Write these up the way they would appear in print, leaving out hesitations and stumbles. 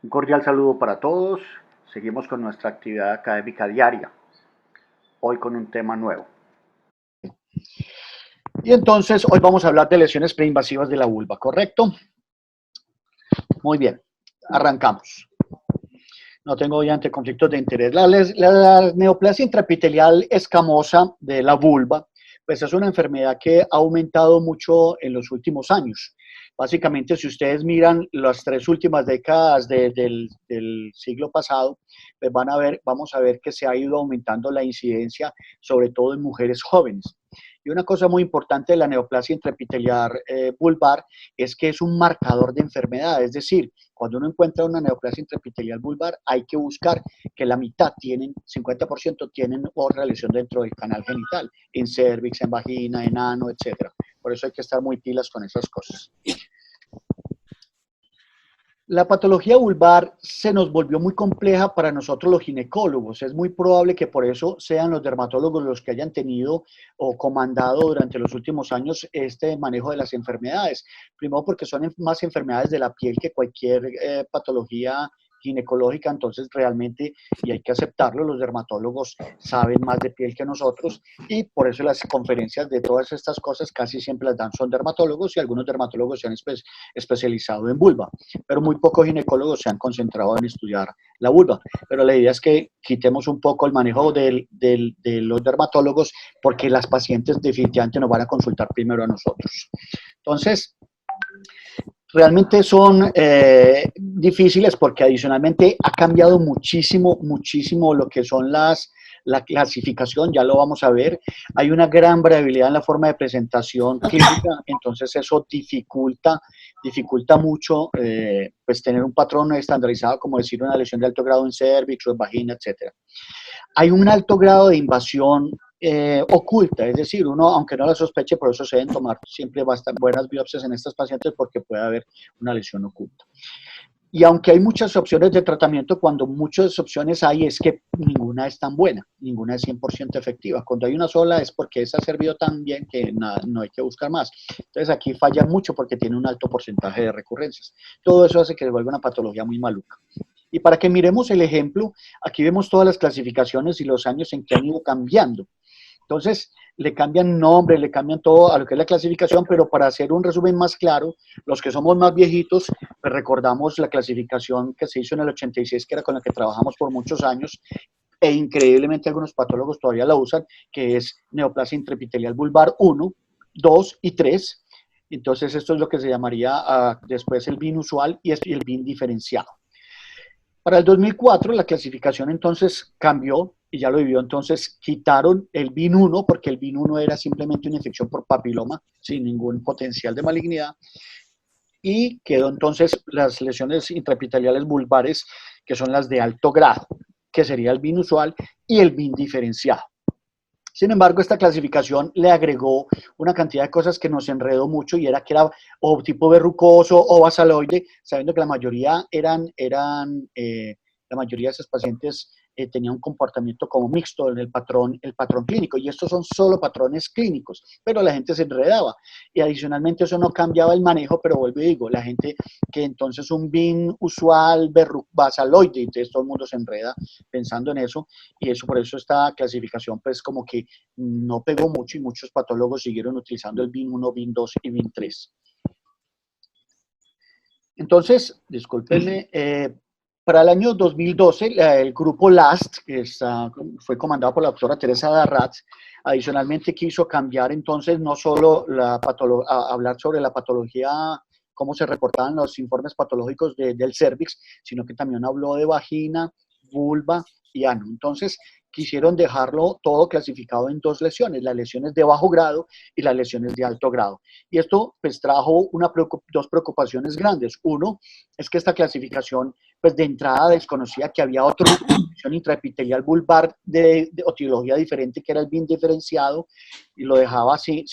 Un cordial saludo para todos. Seguimos con nuestra actividad académica diaria, hoy con un tema nuevo. Y entonces hoy vamos a hablar de lesiones preinvasivas de la vulva, ¿correcto? Muy bien, arrancamos. No tengo obviamente conflictos de interés. La neoplasia intraepitelial escamosa de la vulva, pues es una enfermedad que ha aumentado mucho en los últimos años. Básicamente, si ustedes miran las 3 últimas décadas del siglo pasado, pues vamos a ver que se ha ido aumentando la incidencia, sobre todo en mujeres jóvenes. Y una cosa muy importante de la neoplasia intraepitelial vulvar es que es un marcador de enfermedad, es decir, cuando uno encuentra una neoplasia intraepitelial vulvar, hay que buscar que la mitad tienen, 50% tienen otra lesión dentro del canal genital, en cervix, en vagina, en ano, etc. Por eso hay que estar muy pilas con esas cosas. La patología vulvar se nos volvió muy compleja para nosotros los ginecólogos. Es muy probable que por eso sean los dermatólogos los que hayan tenido o comandado durante los últimos años este manejo de las enfermedades. Primero porque son más enfermedades de la piel que cualquier patología ginecológica, entonces realmente, y hay que aceptarlo, los dermatólogos saben más de piel que nosotros y por eso las conferencias de todas estas cosas casi siempre las dan son dermatólogos y algunos dermatólogos se han especializado en vulva, pero muy pocos ginecólogos se han concentrado en estudiar la vulva. Pero la idea es que quitemos un poco el manejo de los dermatólogos porque las pacientes definitivamente nos van a consultar primero a nosotros. Entonces, realmente son difíciles porque adicionalmente ha cambiado muchísimo, muchísimo lo que son la clasificación, ya lo vamos a ver. Hay una gran variabilidad en la forma de presentación clínica, entonces eso dificulta mucho pues tener un patrón estandarizado, como decir una lesión de alto grado en cervix o en vagina, etc. Hay un alto grado de invasión oculta, es decir, uno, aunque no la sospeche, por eso se deben tomar siempre buenas biopsias en estas pacientes porque puede haber una lesión oculta. Y aunque hay muchas opciones de tratamiento, cuando muchas opciones hay es que ninguna es tan buena, ninguna es 100% efectiva. Cuando hay una sola es porque esa ha servido tan bien que nada, no hay que buscar más. Entonces aquí falla mucho porque tiene un alto porcentaje de recurrencias. Todo eso hace que se vuelva una patología muy maluca. Y para que miremos el ejemplo, aquí vemos todas las clasificaciones y los años en que han ido cambiando. Entonces, le cambian nombre, le cambian todo a lo que es la clasificación, pero para hacer un resumen más claro, los que somos más viejitos, pues recordamos la clasificación que se hizo en el 86, que era con la que trabajamos por muchos años, e increíblemente algunos patólogos todavía la usan, que es neoplasia intraepitelial vulvar 1, 2 y 3. Entonces, esto es lo que se llamaría después el BIN usual y el BIN diferenciado. Para el 2004 la clasificación entonces cambió y ya lo vivió, entonces quitaron el BIN1 porque el BIN1 era simplemente una infección por papiloma sin ningún potencial de malignidad y quedó entonces las lesiones intraepiteliales vulvares que son las de alto grado, que sería el BIN usual y el BIN diferenciado. Sin embargo, esta clasificación le agregó una cantidad de cosas que nos enredó mucho y era que era o tipo verrucoso o basaloide, sabiendo que la mayoría la mayoría de esos pacientes tenían un comportamiento como mixto en el patrón clínico, y estos son solo patrones clínicos, pero la gente se enredaba, y adicionalmente eso no cambiaba el manejo, pero vuelvo y digo, la gente que entonces un BIN usual basaloide, entonces todo el mundo se enreda pensando en eso, y eso por eso esta clasificación pues como que no pegó mucho y muchos patólogos siguieron utilizando el BIN1, BIN2 y BIN3. Entonces, discúlpenme, para el año 2012, el grupo LAST, que fue comandado por la doctora Teresa Darratz, adicionalmente quiso cambiar entonces no solo hablar sobre la patología, cómo se reportaban los informes patológicos del cervix, sino que también habló de vagina, vulva y ano. Entonces, quisieron dejarlo todo clasificado en dos lesiones, las lesiones de bajo grado y las lesiones de alto grado. Y esto pues trajo dos preocupaciones grandes. Uno es que esta clasificación pues de entrada desconocía que había otra lesión intraepitelial vulvar de etiología diferente, que era el BIN diferenciado, y lo dejaba sin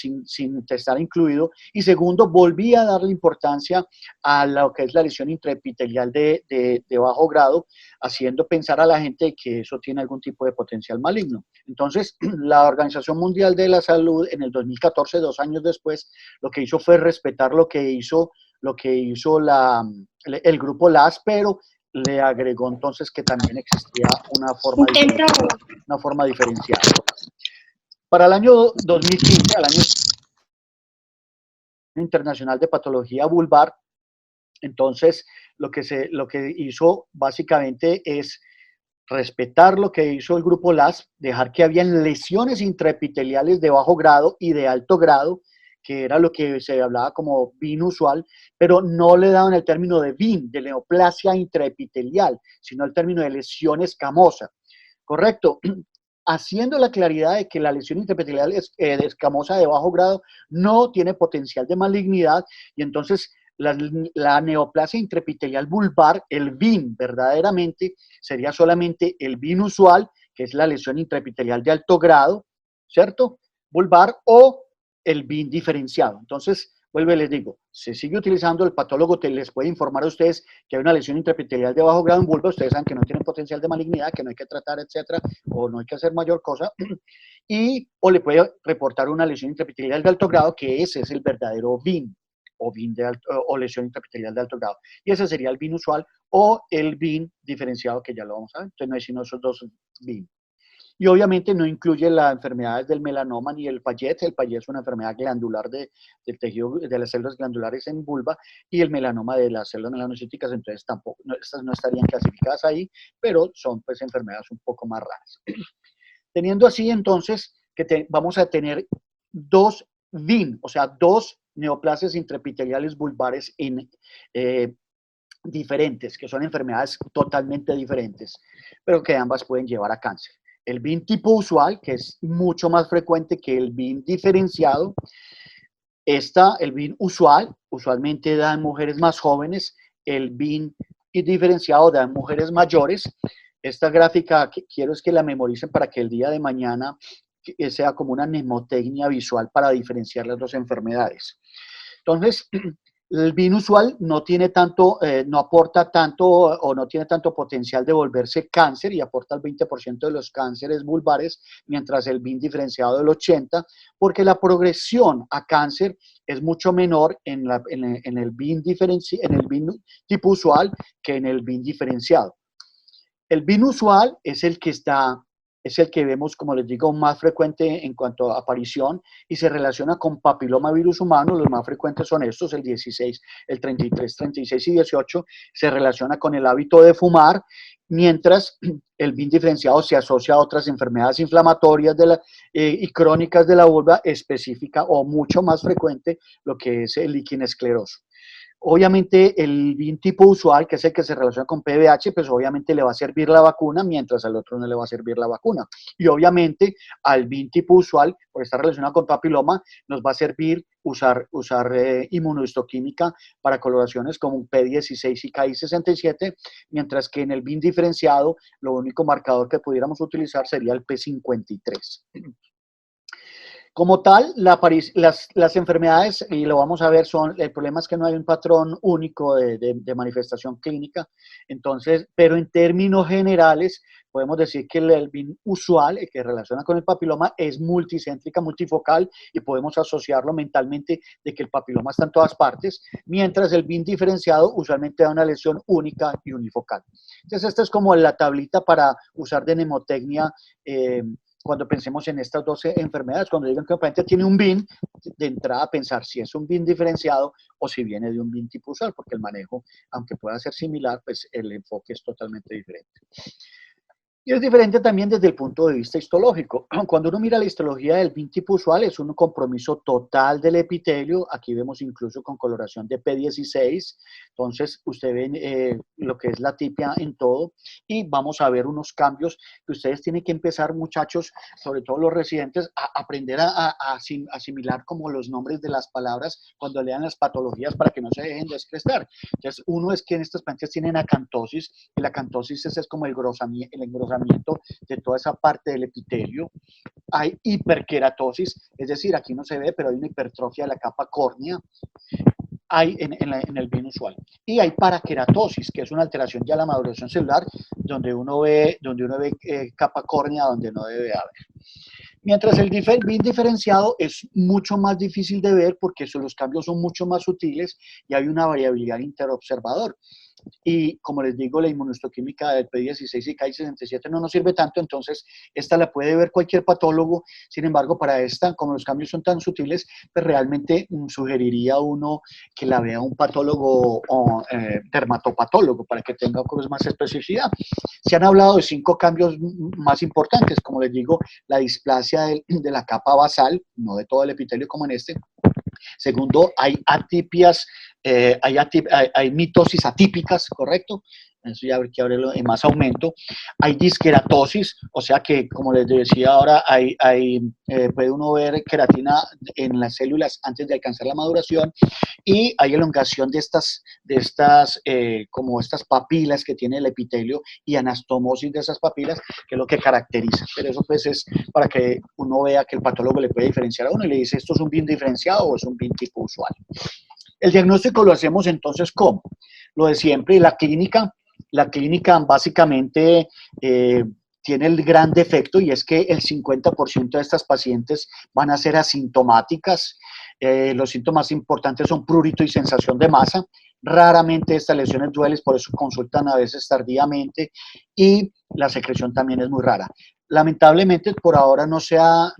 estar incluido. Y segundo, volvía a darle importancia a lo que es la lesión intraepitelial de bajo grado, haciendo pensar a la gente que eso tiene algún tipo de potencial maligno. Entonces, la Organización Mundial de la Salud en el 2014, 2 años después, lo que hizo fue respetar lo que hizo el grupo LAS, pero le agregó entonces que también existía Intento. una forma diferenciada. Para el año 2015, al año internacional de patología vulvar, entonces lo que hizo básicamente es respetar lo que hizo el grupo LAS, dejar que habían lesiones intraepiteliales de bajo grado y de alto grado, que era lo que se hablaba como BIN usual, pero no le daban el término de BIN, de neoplasia intraepitelial, sino el término de lesión escamosa. ¿Correcto? Haciendo la claridad de que la lesión intraepitelial escamosa de bajo grado no tiene potencial de malignidad y entonces la neoplasia intraepitelial vulvar, el BIN verdaderamente, sería solamente el BIN usual, que es la lesión intraepitelial de alto grado, ¿cierto? Vulvar, o el BIN diferenciado. Entonces, vuelvo y les digo, se sigue utilizando, el patólogo les puede informar a ustedes que hay una lesión intraepitelial de bajo grado en vulva, ustedes saben que no tienen potencial de malignidad, que no hay que tratar, etcétera, o no hay que hacer mayor cosa, o le puede reportar una lesión intraepitelial de alto grado, que ese es el verdadero BIN, o lesión intraepitelial de alto grado. Y ese sería el BIN usual o el BIN diferenciado, que ya lo vamos a ver. Entonces no hay sino esos dos BIN. Y obviamente no incluye las enfermedades del melanoma ni el Payet. El Payet es una enfermedad glandular del tejido de las células glandulares en vulva, y el melanoma de las células melanocíticas, entonces tampoco, estas no estarían clasificadas ahí, pero son pues enfermedades un poco más raras. Teniendo así entonces que vamos a tener dos VIN, o sea, dos neoplasias intraepiteliales vulvares diferentes, que son enfermedades totalmente diferentes, pero que ambas pueden llevar a cáncer. El BIN tipo usual, que es mucho más frecuente que el BIN diferenciado. El BIN usual, usualmente da en mujeres más jóvenes, el BIN diferenciado da en mujeres mayores. Esta gráfica quiero es que la memoricen para que el día de mañana sea como una mnemotecnia visual para diferenciar las dos enfermedades. Entonces, el BIN usual no tiene tanto, no aporta tanto o no tiene tanto potencial de volverse cáncer y aporta el 20% de los cánceres vulvares, mientras el BIN diferenciado del 80%, porque la progresión a cáncer es mucho menor en el BIN tipo usual que en el BIN diferenciado. El BIN usual es el que vemos, como les digo, más frecuente en cuanto a aparición y se relaciona con papilomavirus humano. Los más frecuentes son estos, el 16, el 33, 36 y 18. Se relaciona con el hábito de fumar, mientras el BIN diferenciado se asocia a otras enfermedades inflamatorias y crónicas de la vulva específica, o mucho más frecuente, lo que es el líquido escleroso. Obviamente el BIN tipo usual, que es el que se relaciona con PBH, pues obviamente le va a servir la vacuna, mientras al otro no le va a servir la vacuna. Y obviamente al BIN tipo usual, por estar relacionado con papiloma, nos va a servir usar inmunohistoquímica para coloraciones como P16 y KI67, mientras que en el BIN diferenciado, lo único marcador que pudiéramos utilizar sería el P53. Como tal, las enfermedades, y lo vamos a ver, el problema es que no hay un patrón único de manifestación clínica, entonces, pero en términos generales, podemos decir que el BIN usual, el que relaciona con el papiloma, es multicéntrica, multifocal, y podemos asociarlo mentalmente de que el papiloma está en todas partes, mientras el BIN diferenciado usualmente da una lesión única y unifocal. Entonces, esta es como la tablita para usar de mnemotecnia cuando pensemos en estas 12 enfermedades. Cuando digan que un paciente tiene un BIN, de entrada pensar si es un BIN diferenciado o si viene de un BIN tipo usual, porque el manejo, aunque pueda ser similar, pues el enfoque es totalmente diferente. Y es diferente también desde el punto de vista histológico. Cuando uno mira la histología del BIN tipo usual, es un compromiso total del epitelio. Aquí vemos incluso con coloración de P16. Entonces, usted ve lo que es la tipia en todo. Y vamos a ver unos cambios que ustedes tienen que empezar, muchachos, sobre todo los residentes, a aprender a asimilar como los nombres de las palabras cuando lean las patologías para que no se dejen descrestar. Entonces, uno es que en estas pacientes tienen acantosis, y la acantosis es como el engrosamiento de toda esa parte del epitelio. Hay hiperkeratosis, es decir, aquí no se ve, pero hay una hipertrofia de la capa córnea, hay en el BIN usual. Y hay parakeratosis, que es una alteración ya de la maduración celular, donde uno ve capa córnea donde no debe haber. Mientras el BIN diferenciado es mucho más difícil de ver porque los cambios son mucho más sutiles y hay una variabilidad interobservador. y como les digo, la inmunohistoquímica del P16 y Ki-67 no nos sirve tanto, entonces esta la puede ver cualquier patólogo. Sin embargo, para esta, como los cambios son tan sutiles, pues realmente sugeriría uno que la vea un patólogo o dermatopatólogo para que tenga pues, más especificidad. Se han hablado de 5 cambios más importantes, como les digo, la displasia de la capa basal, no de todo el epitelio como en este. Segundo, hay atipias, hay mitosis atípicas, ¿correcto? Eso ya que habrá en más aumento. Hay disqueratosis, o sea que, como les decía ahora, puede uno ver queratina en las células antes de alcanzar la maduración, y hay elongación como estas papilas que tiene el epitelio y anastomosis de esas papilas, que es lo que caracteriza. Pero eso pues es para que uno vea que el patólogo le puede diferenciar a uno y le dice, ¿esto es un BIN diferenciado o es un BIN tipo usual? El diagnóstico lo hacemos entonces, ¿cómo? Lo de siempre, la clínica básicamente tiene el gran defecto, y es que el 50% de estas pacientes van a ser asintomáticas. Los síntomas importantes son prurito y sensación de masa. Raramente estas lesiones duelen, por eso consultan a veces tardíamente, y la secreción también es muy rara. Lamentablemente, por ahora no se ha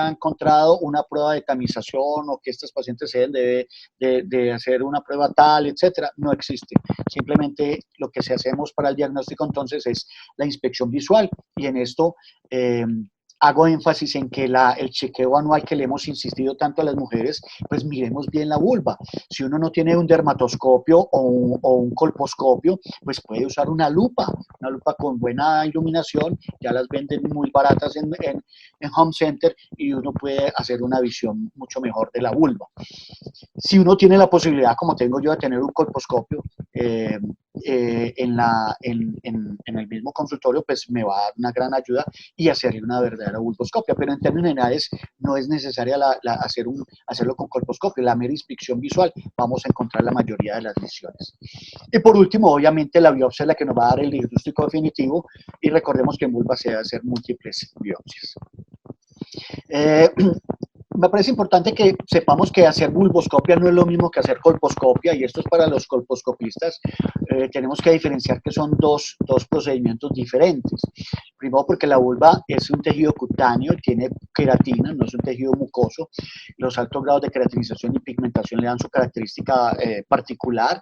encontrado una prueba de tamización o que estos pacientes se deben de hacer una prueba tal, etcétera. No existe. Simplemente lo que se hacemos para el diagnóstico entonces es la inspección visual, y en esto hago énfasis en que el chequeo anual que le hemos insistido tanto a las mujeres, pues miremos bien la vulva. Si uno no tiene un dermatoscopio o un colposcopio, pues puede usar una lupa con buena iluminación, ya las venden muy baratas en Home Center, y uno puede hacer una visión mucho mejor de la vulva. Si uno tiene la posibilidad, como tengo yo, de tener un colposcopio en el mismo consultorio, pues me va a dar una gran ayuda y hacerle una verdadera vulvoscopia. Pero en términos generales no es necesaria hacerlo con colposcopio. La mera inspección visual vamos a encontrar la mayoría de las lesiones. Y por último, obviamente, la biopsia es la que nos va a dar el diagnóstico definitivo, y recordemos que en vulva se debe hacer múltiples biopsias. Me parece importante que sepamos que hacer vulvoscopia no es lo mismo que hacer colposcopia, y esto es para los colposcopistas. Tenemos que diferenciar que son dos procedimientos diferentes. Primero, porque la vulva es un tejido cutáneo, tiene queratina, no es un tejido mucoso. Los altos grados de queratinización y pigmentación le dan su característica particular.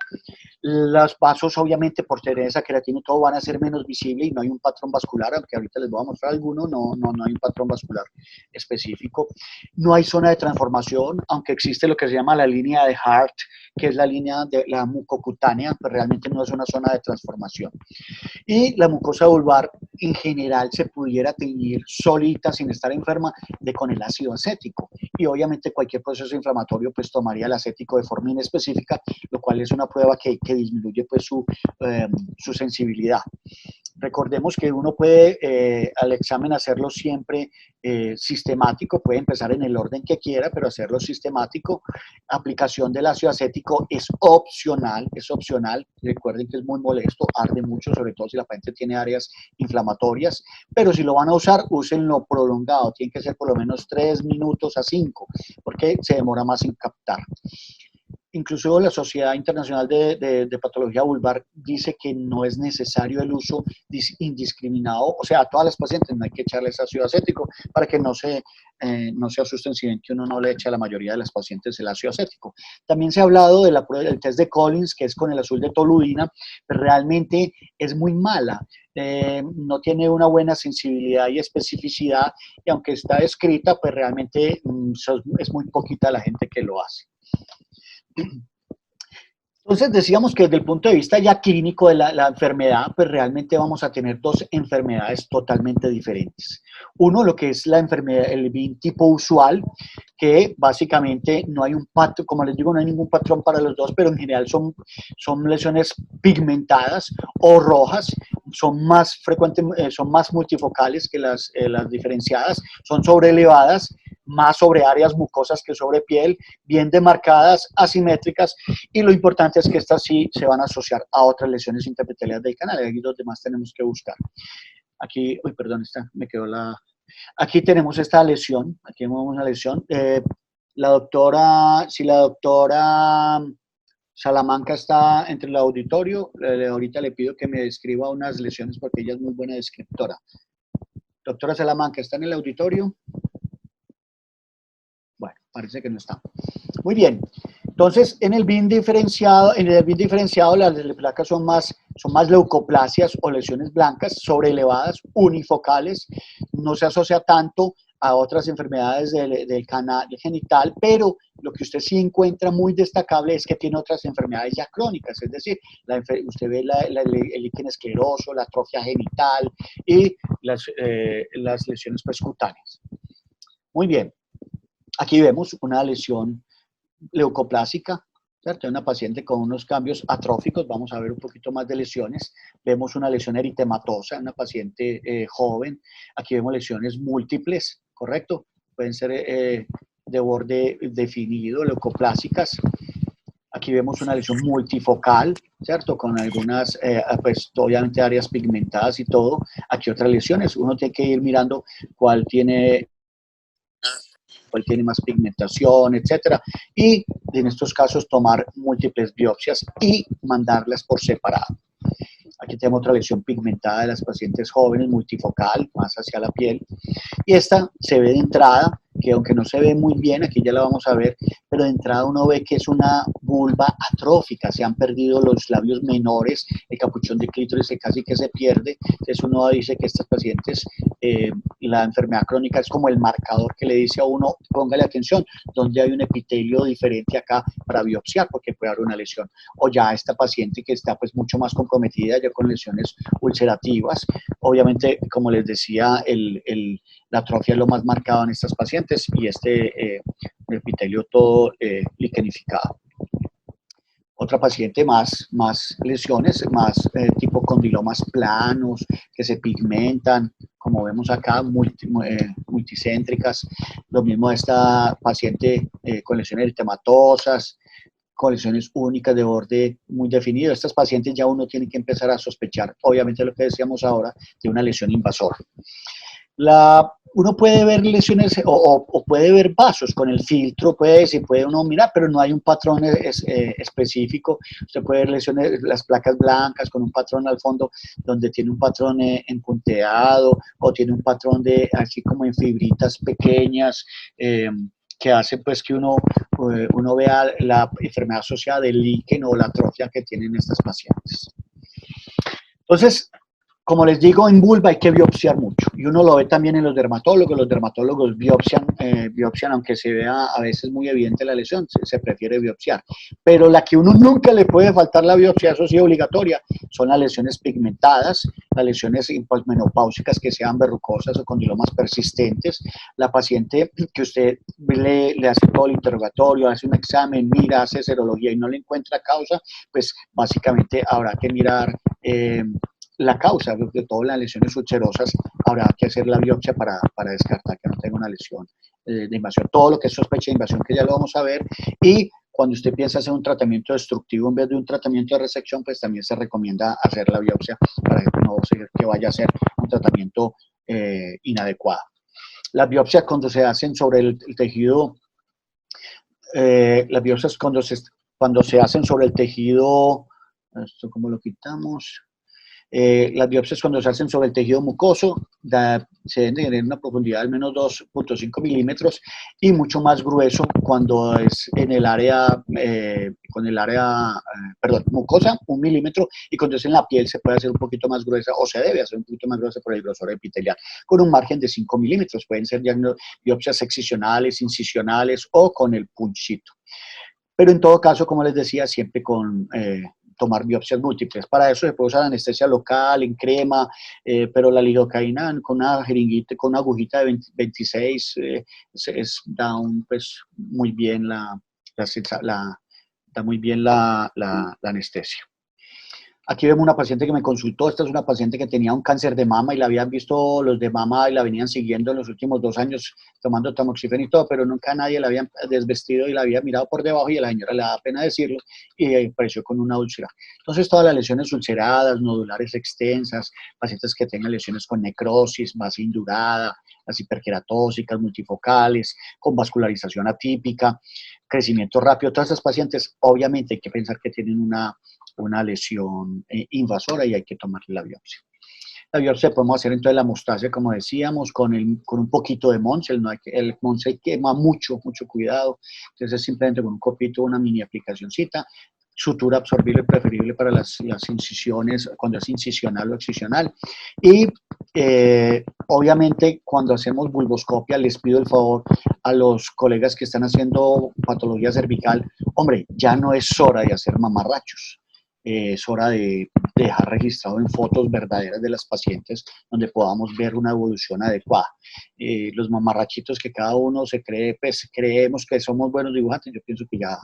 Los vasos, obviamente, por tener esa queratina, todo van a ser menos visibles y no hay un patrón vascular, aunque ahorita les voy a mostrar alguno, no hay un patrón vascular específico. No hay zona de transformación, aunque existe lo que se llama la línea de Hart, que es la línea de la mucocutánea, pero realmente no es una zona de transformación. Y la mucosa vulvar en general se pudiera teñir solita, sin estar enferma, con el ácido acético. Y obviamente cualquier proceso inflamatorio pues tomaría el acético de forma inespecífica, lo cual es una prueba que disminuye pues su sensibilidad. Recordemos que uno puede al examen hacerlo siempre sistemático, puede empezar en el orden que quiera, pero hacerlo sistemático. Aplicación del ácido acético es opcional, recuerden que es muy molesto, arde mucho, sobre todo si la paciente tiene áreas inflamatorias, pero si lo van a usar, úsenlo prolongado, tiene que ser por lo menos 3 minutos a 5, porque se demora más en captar. Incluso la Sociedad Internacional de Patología Vulvar dice que no es necesario el uso indiscriminado, o sea, a todas las pacientes no hay que echarles ácido acético, para que no se asusten si ven que uno no le echa a la mayoría de las pacientes el ácido acético. También se ha hablado del test de Collins, que es con el azul de toluidina, pero realmente es muy mala. No tiene una buena sensibilidad y especificidad, y aunque está escrita, pues realmente es muy poquita la gente que lo hace. Entonces decíamos que desde el punto de vista ya clínico de la enfermedad, pues realmente vamos a tener dos enfermedades totalmente diferentes. Uno, lo que es la enfermedad, el BIN tipo usual, que básicamente no hay un patrón, como les digo, no hay ningún patrón para los dos, pero en general son lesiones pigmentadas o rojas, son más frecuentes, son más multifocales que las diferenciadas, son sobreelevadas, más sobre áreas mucosas que sobre piel, bien demarcadas, asimétricas, y lo importante es que estas sí se van a asociar a otras lesiones intraepiteliales del canal, y aquí los demás tenemos que buscar. Aquí, uy, perdón, aquí tenemos esta lesión, aquí vemos una lesión. Si la doctora Salamanca está entre el auditorio. Ahorita le pido que me describa unas lesiones porque ella es muy buena descriptora. Doctora Salamanca, ¿está en el auditorio? Bueno, parece que no está. Muy bien. Entonces, en el BIM diferenciado, las placas son más leucoplasias o lesiones blancas sobreelevadas, unifocales. No se asocia tanto a otras enfermedades del canal genital, pero lo que usted sí encuentra muy destacable es que tiene otras enfermedades ya crónicas, es decir, usted ve el líquen escleroso, la atrofia genital y las lesiones percutáneas. Muy bien. Aquí vemos una lesión leucoplásica, ¿cierto? Una paciente con unos cambios atróficos, vamos a ver un poquito más de lesiones. Vemos una lesión eritematosa, una paciente joven. Aquí vemos lesiones múltiples, ¿correcto? Pueden ser de borde definido, leucoplásicas. Aquí vemos una lesión multifocal, ¿cierto? Con algunas, pues obviamente áreas pigmentadas y todo. Aquí otras lesiones. Uno tiene que ir mirando cuál tiene más pigmentación, etcétera, y en estos casos tomar múltiples biopsias y mandarlas por separado. Aquí tenemos otra lesión pigmentada de las pacientes jóvenes, multifocal, más hacia la piel, y esta se ve de entrada, que aunque no se ve muy bien, aquí ya la vamos a ver, pero de entrada uno ve que es una vulva atrófica, se han perdido los labios menores, el capuchón de clítoris casi que se pierde, entonces uno dice que estas pacientes, la enfermedad crónica es como el marcador que le dice a uno, póngale atención, donde hay un epitelio diferente acá para biopsiar, porque puede haber una lesión, o ya esta paciente que está pues mucho más comprometida, ya con lesiones ulcerativas, obviamente como les decía, la atrofia es lo más marcado en estas pacientes y epitelio todo liquenificado. Otra paciente más lesiones, más tipo condilomas planos, que se pigmentan, como vemos acá, multicéntricas. Lo mismo esta paciente con lesiones eritematosas, con lesiones únicas de borde muy definido. Estas pacientes ya uno tiene que empezar a sospechar, obviamente lo que decíamos ahora, de una lesión invasora. Uno puede ver lesiones o puede ver vasos con el filtro, puede uno mirar, pero no hay un patrón específico. Usted puede ver lesiones, las placas blancas con un patrón al fondo donde tiene un patrón punteado o tiene un patrón así como en fibritas pequeñas que hace pues que uno vea la enfermedad asociada del líquen o la atrofia que tienen estas pacientes. Entonces, como les digo, en vulva hay que biopsiar mucho y uno lo ve también en los dermatólogos biopsian, aunque se vea a veces muy evidente la lesión, se prefiere biopsiar, pero la que uno nunca le puede faltar la biopsia, eso sí obligatoria, son las lesiones pigmentadas, las lesiones menopáusicas que sean verrucosas o condilomas persistentes, la paciente que usted le hace todo el interrogatorio, hace un examen, mira, hace serología y no le encuentra causa, pues básicamente habrá que mirar la causa de todas las lesiones ulcerosas, habrá que hacer la biopsia para descartar que no tenga una lesión de invasión. Todo lo que es sospecha de invasión, que ya lo vamos a ver, y cuando usted piensa hacer un tratamiento destructivo en vez de un tratamiento de resección, pues también se recomienda hacer la biopsia para que no que vaya a ser un tratamiento inadecuado. Las biopsias cuando se hacen sobre el tejido, las biopsias cuando se hacen sobre el tejido, esto cómo lo quitamos. Las biopsias cuando se hacen sobre el tejido mucoso se deben tener una profundidad de al menos 2.5 milímetros y mucho más grueso cuando es en el área, mucosa, 1 milímetro, y cuando es en la piel se puede hacer un poquito más gruesa o se debe hacer un poquito más gruesa por el grosor epitelial con un margen de 5 milímetros. Pueden ser biopsias excisionales, incisionales o con el punchito. Pero en todo caso, como les decía, siempre con tomar biopsias múltiples. Para eso se puede usar anestesia local, en crema, pero la lidocaína con una jeringuita, con una agujita de 26, da muy bien la anestesia. Aquí vemos una paciente que me consultó. Esta es una paciente que tenía un cáncer de mama y la habían visto los de mama y la venían siguiendo en los últimos 2 años tomando tamoxifeno y todo, pero nunca nadie la había desvestido y la había mirado por debajo y a la señora le da pena decirlo y apareció con una úlcera. Entonces todas las lesiones ulceradas, nodulares extensas, pacientes que tengan lesiones con necrosis, base indurada, las hiperqueratóxicas, multifocales, con vascularización atípica, crecimiento rápido. Todas esas pacientes, obviamente, hay que pensar que tienen una lesión invasora y hay que tomarle la biopsia. La biopsia podemos hacer entonces la hemostasia, como decíamos, con un poquito de Monse. El Monse quema mucho, mucho cuidado. Entonces es simplemente con un copito, una mini aplicacioncita. Sutura absorbible preferible para las incisiones, cuando es incisional o excisional. Y obviamente cuando hacemos vulvoscopia, les pido el favor a los colegas que están haciendo patología cervical, hombre, ya no es hora de hacer mamarrachos. Es hora de dejar registrado en fotos verdaderas de las pacientes donde podamos ver una evolución adecuada. Los mamarrachitos que cada uno se cree, pues creemos que somos buenos dibujantes, yo pienso que ya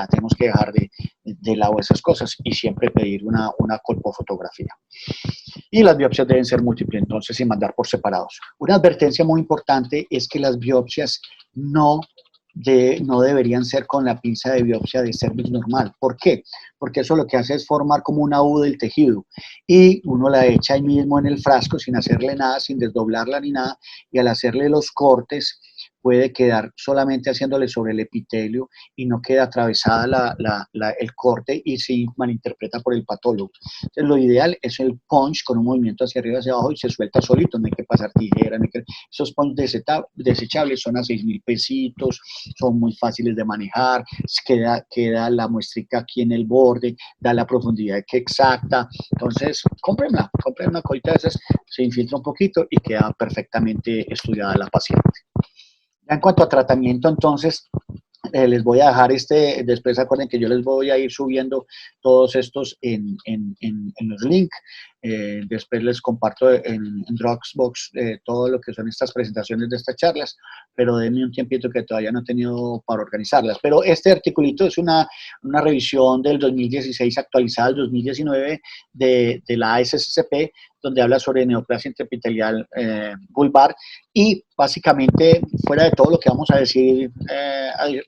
tenemos que dejar de lado esas cosas y siempre pedir una colpofotografía. Y las biopsias deben ser múltiples, entonces, sin mandar por separados. Una advertencia muy importante es que las biopsias no deberían ser con la pinza de biopsia de cervix normal. ¿Por qué? Porque eso lo que hace es formar como una U del tejido y uno la echa ahí mismo en el frasco sin hacerle nada, sin desdoblarla ni nada, y al hacerle los cortes puede quedar solamente haciéndole sobre el epitelio y no queda atravesada el corte y se malinterpreta por el patólogo. Entonces, lo ideal es el punch con un movimiento hacia arriba, hacia abajo y se suelta solito, no hay que pasar tijera. Esos punch desechables son a 6.000 pesitos, son muy fáciles de manejar, queda la muestrica aquí en el borde, da la profundidad que exacta. Entonces, compren una colita de esas, se infiltra un poquito y queda perfectamente estudiada la paciente. Ya en cuanto a tratamiento, entonces, les voy a dejar después acuerden que yo les voy a ir subiendo todos estos en los links. Después les comparto en Dropbox todo lo que son estas presentaciones de estas charlas, pero denme un tiempito que todavía no he tenido para organizarlas. Pero este articulito es una revisión del 2016 actualizada al 2019 de la ASSP, donde habla sobre neoplasia intraepitelial vulvar y básicamente, fuera de todo lo que vamos a decir,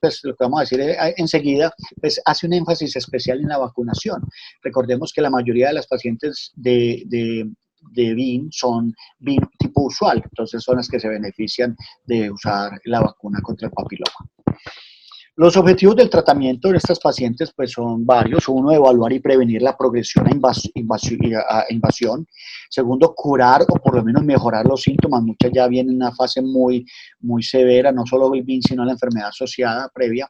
pues lo que vamos a decir enseguida, pues hace un énfasis especial en la vacunación. Recordemos que la mayoría de las pacientes de VIN son VIN tipo usual, entonces son las que se benefician de usar la vacuna contra el papiloma. Los objetivos del tratamiento de estas pacientes pues son varios. Uno, evaluar y prevenir la progresión a invasión. Segundo, curar o por lo menos mejorar los síntomas. Muchas ya vienen en una fase muy severa, no solo el VIN, sino la enfermedad asociada previa.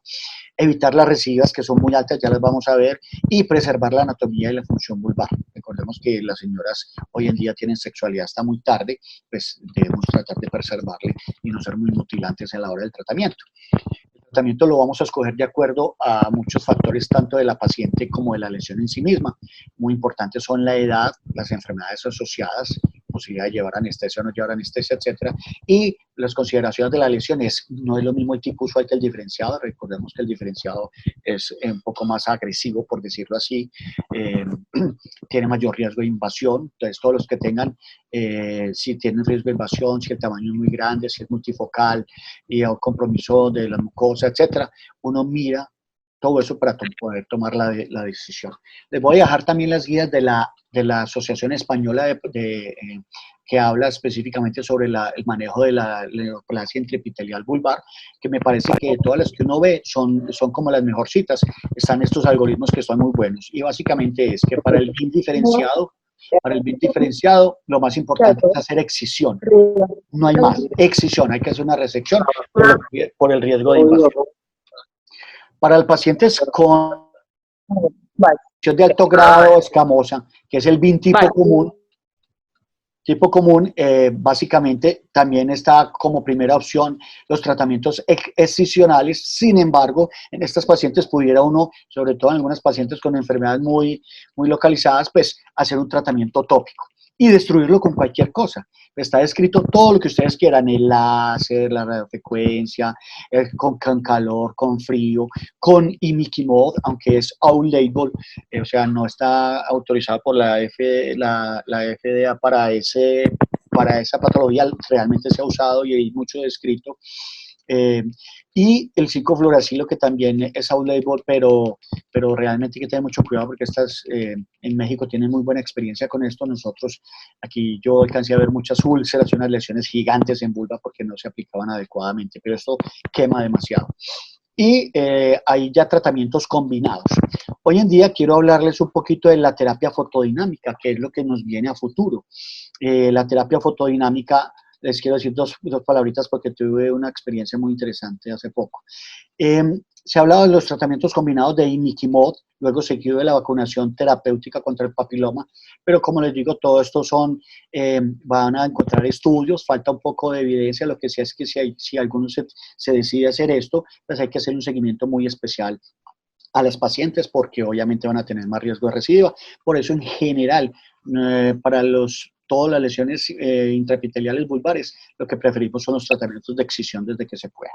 Evitar las recidivas que son muy altas, ya las vamos a ver, y preservar la anatomía y la función vulvar. Recordemos que las señoras hoy en día tienen sexualidad hasta muy tarde, pues debemos tratar de preservarle y no ser muy mutilantes a la hora del tratamiento. El tratamiento lo vamos a escoger de acuerdo a muchos factores, tanto de la paciente como de la lesión en sí misma. Muy importantes son la edad, las enfermedades asociadas, posibilidad de llevar anestesia o no llevar anestesia, etcétera, y las consideraciones de la lesión no es lo mismo el tipo usual que el diferenciado. Recordemos que el diferenciado es un poco más agresivo, por decirlo así, tiene mayor riesgo de invasión. Entonces, todos los que tengan, si tienen riesgo de invasión, si el tamaño es muy grande, si es multifocal, y el compromiso de la mucosa, etcétera, uno mira todo eso para poder tomar la decisión. Les voy a dejar también las guías de la Asociación Española que habla específicamente sobre el manejo de la neoplasia intraepitelial vulvar, que me parece que todas las que uno ve son como las mejorcitas. Están estos algoritmos que son muy buenos. Y básicamente es que para el BIM diferenciado, lo más importante es hacer excisión. No hay más. Excisión, hay que hacer una resección por el riesgo de invasión. Para el paciente con infección de alto grado escamosa, que es el BIM tipo común, básicamente también está como primera opción los tratamientos excisionales. Sin embargo, en estas pacientes pudiera uno, sobre todo en algunas pacientes con enfermedades muy localizadas, pues hacer un tratamiento tópico y destruirlo con cualquier cosa. Está descrito todo lo que ustedes quieran, el láser, la radiofrecuencia, con calor, con frío, con imiquimod, aunque es off-label, o sea, no está autorizado por la FDA para esa patología, realmente se ha usado y hay mucho descrito. y el 5-fluoracilo, que también es out-label, pero realmente hay que tener mucho cuidado porque estas en México tienen muy buena experiencia con esto. Nosotros aquí yo alcancé a ver muchas úlceras y unas lesiones gigantes en vulva porque no se aplicaban adecuadamente, pero esto quema demasiado. Y hay ya tratamientos combinados. Hoy en día quiero hablarles un poquito de la terapia fotodinámica, que es lo que nos viene a futuro. La terapia fotodinámica, les quiero decir dos palabritas porque tuve una experiencia muy interesante hace poco. Se ha hablado de los tratamientos combinados de imiquimod, luego seguido de la vacunación terapéutica contra el papiloma, pero como les digo, todo esto van a encontrar estudios, falta un poco de evidencia, lo que sí es que si alguno se decide hacer esto, pues hay que hacer un seguimiento muy especial a las pacientes porque obviamente van a tener más riesgo de recidiva. Por eso en general, para todas las lesiones intraepiteliales vulvares, lo que preferimos son los tratamientos de excisión desde que se pueda.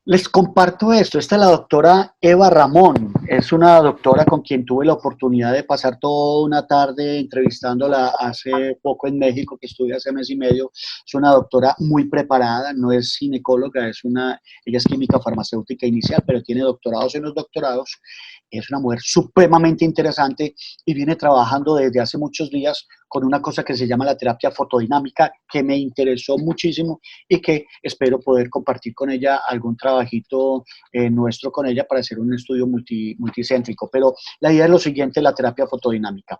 Les comparto esto. Esta es la doctora Eva Ramón. Es una doctora con quien tuve la oportunidad de pasar toda una tarde entrevistándola hace poco en México, que estuve hace mes y medio. Es una doctora muy preparada, no es ginecóloga, ella es química farmacéutica inicial, pero tiene doctorados en los doctorados. Es una mujer supremamente interesante y viene trabajando desde hace muchos días con una cosa que se llama la terapia fotodinámica, que me interesó muchísimo y que espero poder compartir con ella algún trabajito nuestro con ella para hacer un estudio multicéntrico. Pero la idea es lo siguiente, la terapia fotodinámica.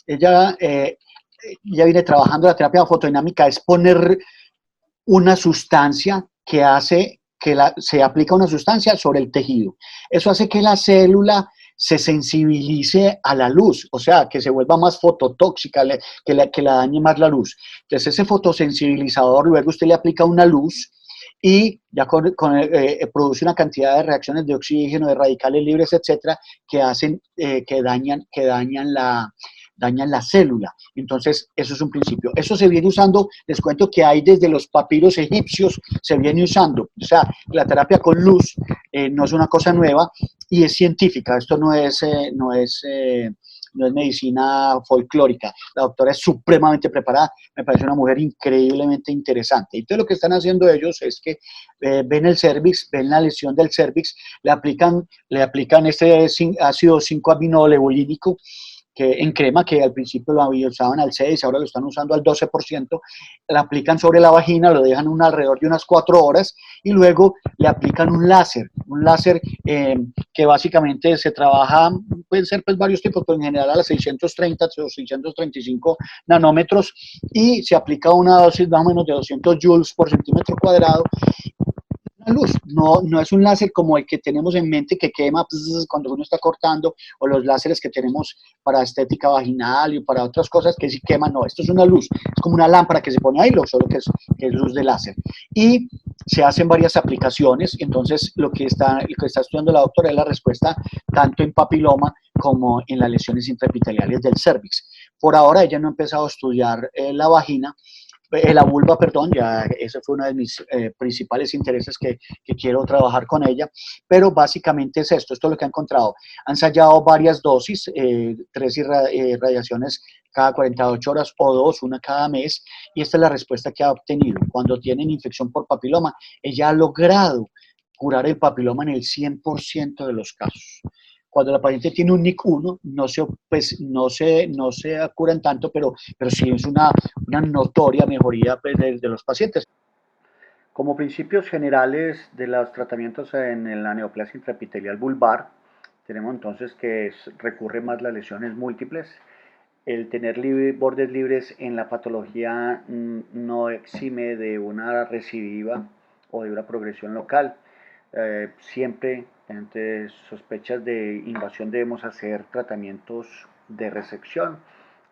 Ella viene trabajando, la terapia fotodinámica es poner una sustancia que hace que se aplica una sustancia sobre el tejido. Eso hace que la célula se sensibilice a la luz, o sea, que se vuelva más fototóxica, que la dañe más la luz. Entonces ese fotosensibilizador, luego usted le aplica una luz y ya produce una cantidad de reacciones de oxígeno, de radicales libres, etcétera, que hacen, que dañan la célula. Entonces, eso es un principio. Eso se viene usando, les cuento que hay desde los papiros egipcios, se viene usando. O sea, la terapia con luz no es una cosa nueva y es científica. Esto no es medicina folclórica. La doctora es supremamente preparada, me parece una mujer increíblemente interesante. Entonces lo que están haciendo ellos es que ven el cervix, ven la lesión del cervix, le aplican este ácido 5-aminolevolínico en crema, que al principio lo usaban al 6, ahora lo están usando al 12%, la aplican sobre la vagina, lo dejan alrededor de unas 4 horas y luego le aplican un láser que básicamente se trabaja, pueden ser pues varios tipos, pero en general a las 630 o 635 nanómetros y se aplica una dosis más o menos de 200 joules por centímetro cuadrado. Luz, no es un láser como el que tenemos en mente que quema cuando uno está cortando, o los láseres que tenemos para estética vaginal y para otras cosas que sí queman. No, esto es una luz, es como una lámpara que se pone ahí, solo que es luz de láser. Y se hacen varias aplicaciones, entonces lo que está estudiando la doctora es la respuesta tanto en papiloma como en las lesiones intraepiteliales del cervix. Por ahora ella no ha empezado a estudiar la vagina, la vulva, perdón, ya ese fue uno de mis principales intereses que quiero trabajar con ella, pero básicamente es esto es lo que ha encontrado. Han ensayado varias dosis, 3 radiaciones cada 48 horas o 2, una cada mes, y esta es la respuesta que ha obtenido. Cuando tienen infección por papiloma, ella ha logrado curar el papiloma en el 100% de los casos. Cuando la paciente tiene un NIC1, no se curan tanto, pero sí es una notoria mejoría pues, de los pacientes. Como principios generales de los tratamientos en la neoplasia intraepitelial vulvar, tenemos entonces que recurre más las lesiones múltiples. El tener bordes libres en la patología no exime de una recidiva o de una progresión local. Siempre ante sospechas de invasión debemos hacer tratamientos de resección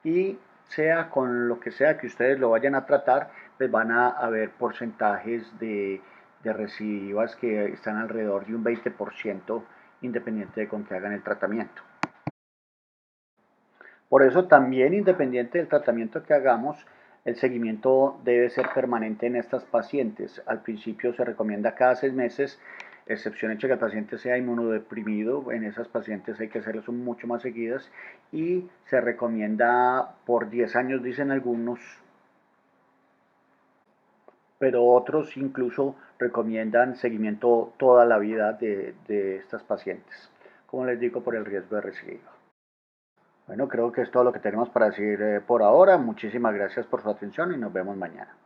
y sea con lo que sea que ustedes lo vayan a tratar, pues van a haber porcentajes de recidivas que están alrededor de un 20% independiente de con que hagan el tratamiento. Por eso también, independiente del tratamiento que hagamos, el seguimiento debe ser permanente en estas pacientes. Al principio se recomienda cada 6 meses, excepción hecha que el paciente sea inmunodeprimido. En esas pacientes hay que hacerlas mucho más seguidas y se recomienda por 10 años, dicen algunos. pero otros incluso recomiendan seguimiento toda la vida de estas pacientes, como les digo, por el riesgo de recidiva. Bueno, creo que es todo lo que tenemos para decir por ahora. Muchísimas gracias por su atención y nos vemos mañana.